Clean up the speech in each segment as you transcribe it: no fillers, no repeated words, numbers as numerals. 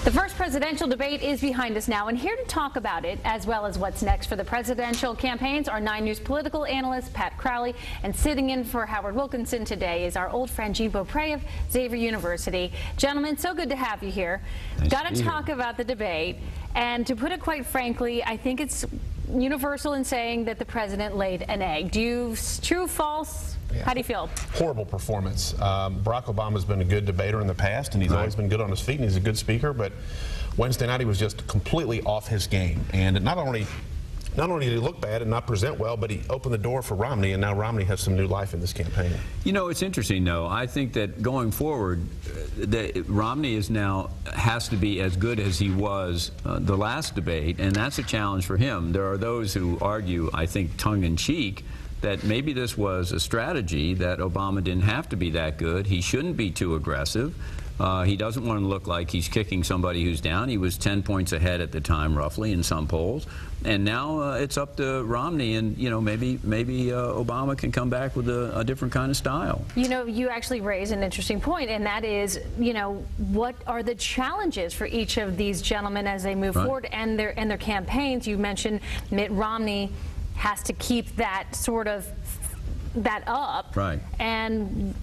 The first presidential debate is behind us now, and here to talk about it, as well as what's next for the presidential campaigns, are 9 News political analyst Pat Crowley, and sitting in for Howard Wilkinson today is our old friend Gene Beaupre of Xavier University. Gentlemen, so good to have you here. Nice Got to talk here. about the debate, and to put it quite frankly, I think it's universal in saying that the president laid an egg. True, false? Yeah. How do you feel? Horrible performance. Barack Obama's been a good debater in the past, and he's always been good on his feet, and he's a good speaker, but Wednesday night he was just completely off his game. And not only did he look bad and not present well, but he opened the door for Romney, and now Romney has some new life in this campaign. You know, it's interesting, though. I think that going forward, Romney has to be as good as he was the last debate, and that's a challenge for him. There are those who argue, I think tongue-in-cheek, that maybe this was a strategy, that Obama didn't have to be that good. He shouldn't be too aggressive. He doesn't want to look like he's kicking somebody who's down. He was 10 points ahead at the time, roughly, in some polls. And now it's up to Romney, and, you know, maybe Obama can come back with a different kind of style. You know, you actually raise an interesting point, and that is, you know, what are the challenges for each of these gentlemen as they move forward and their campaigns? You mentioned Mitt Romney has to keep that up, and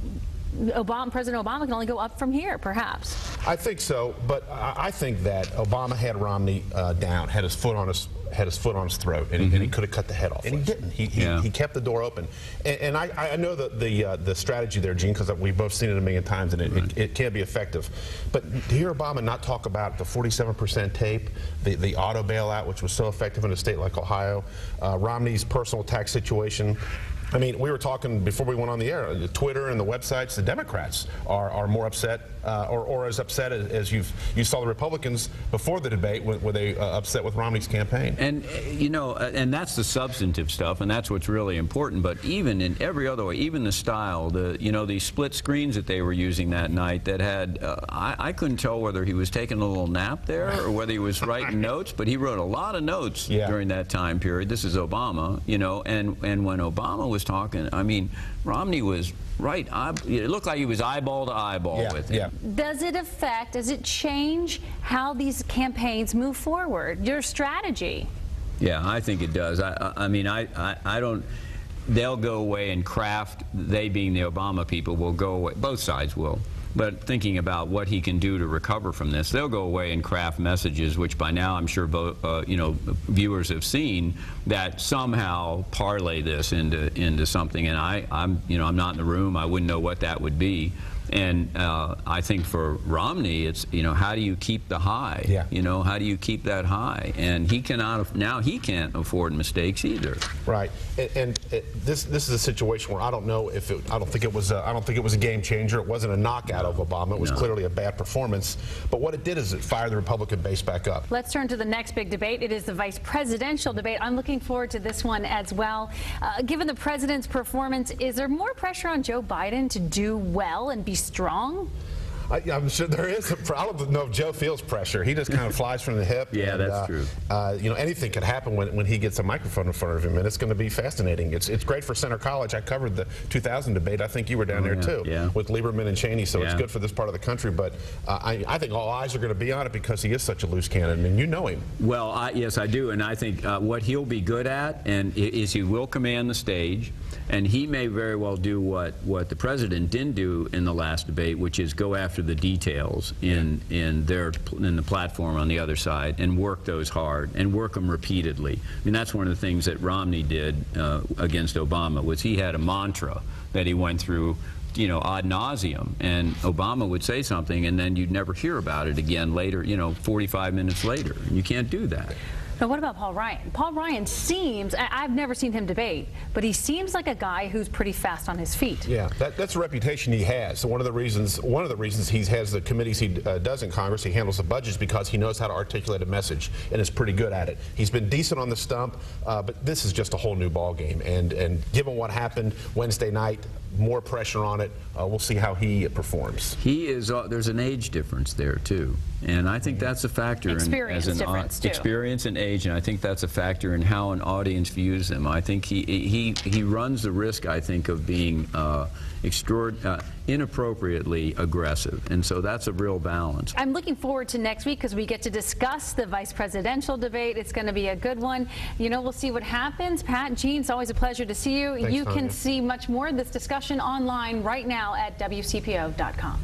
President Obama can only go up from here, perhaps. I think so, but I think that Obama had Romney down, had his foot on his throat, and he could have cut the head off. And he didn't. He kept the door open. And I know the strategy there, Gene, because we've both seen it a million times, and it can be effective. But to hear Obama not talk about the 47% tape, the auto bailout, which was so effective in a state like Ohio, Romney's personal tax situation. I mean, we were talking before we went on the air, Twitter and the websites, the Democrats are more upset, or as upset as you saw the Republicans before the debate, were they upset with Romney's campaign. And, you know, and that's the substantive stuff, and that's what's really important. But even in every other way, even the style, these split screens that they were using that night that had, I couldn't tell whether he was taking a little nap there or whether he was writing notes, but he wrote a lot of notes during that time period. This is Obama, you know, and when Obama was talking, I mean, Romney was right. It looked like he was eyeball to eyeball with him. Does it change how these campaigns move forward, your strategy? Yeah, I think it does. I mean, I don't, they'll go away and craft, they being the Obama people will go away, both sides will. But thinking about what he can do to recover from this, they'll go away and craft messages, which by now I'm sure viewers have seen, that somehow parlay this into something. And I'm not in the room. I wouldn't know what that would be. And I think for Romney, it's, how do you keep the high? How do you keep that high? And he cannot, now he can't afford mistakes either. Right. And this is a situation where I don't know if I don't think it was a game changer. It wasn't a knockout of Obama. It was clearly a bad performance. But what it did is it fired the Republican base back up. Let's turn to the next big debate. It is the vice presidential debate. I'm looking forward to this one as well. Given the president's performance, is there more pressure on Joe Biden to do well and be strong? I'm sure there is. I don't know if Joe feels pressure. He just kind of flies from the hip. Yeah, that's true. Anything could happen when he gets a microphone in front of him, and it's going to be fascinating. It's great for Center College. I covered the 2000 debate. I think you were down there too, with Lieberman and Cheney. So it's good for this part of the country. But I think all eyes are going to be on it because he is such a loose cannon. I mean, you know him. Well, yes, I do, and I think what he'll be good at is he will command the stage. And he may very well do what the president didn't do in the last debate, which is go after the details in the platform on the other side and work those hard and work them repeatedly. I mean, that's one of the things that Romney did against Obama, was he had a mantra that he went through, ad nauseum, and Obama would say something and then you'd never hear about it again later, 45 minutes later. You can't do that. Now, what about Paul Ryan? Paul Ryan seems, I've never seen him debate, but he seems like a guy who's pretty fast on his feet. Yeah, that's a reputation he has. So one of the reasons he has the committees he does in Congress, he handles the budgets, because he knows how to articulate a message and is pretty good at it. He's been decent on the stump, but this is just a whole new ball game. And given what happened Wednesday night, more pressure on it. We'll see how he performs. He is. There's an age difference there too, and I think that's a factor. Experience difference too. Experience and age. age, and I think that's a factor in how an audience views them. I think he runs the risk, I think, of being inappropriately aggressive, and so that's a real balance. I'm looking forward to next week because we get to discuss the vice presidential debate. It's going to be a good one. You know, we'll see what happens. Pat, Gene, it's always a pleasure to see you. Thanks, you can Tanya. see much more of this discussion online right now at WCPO.com.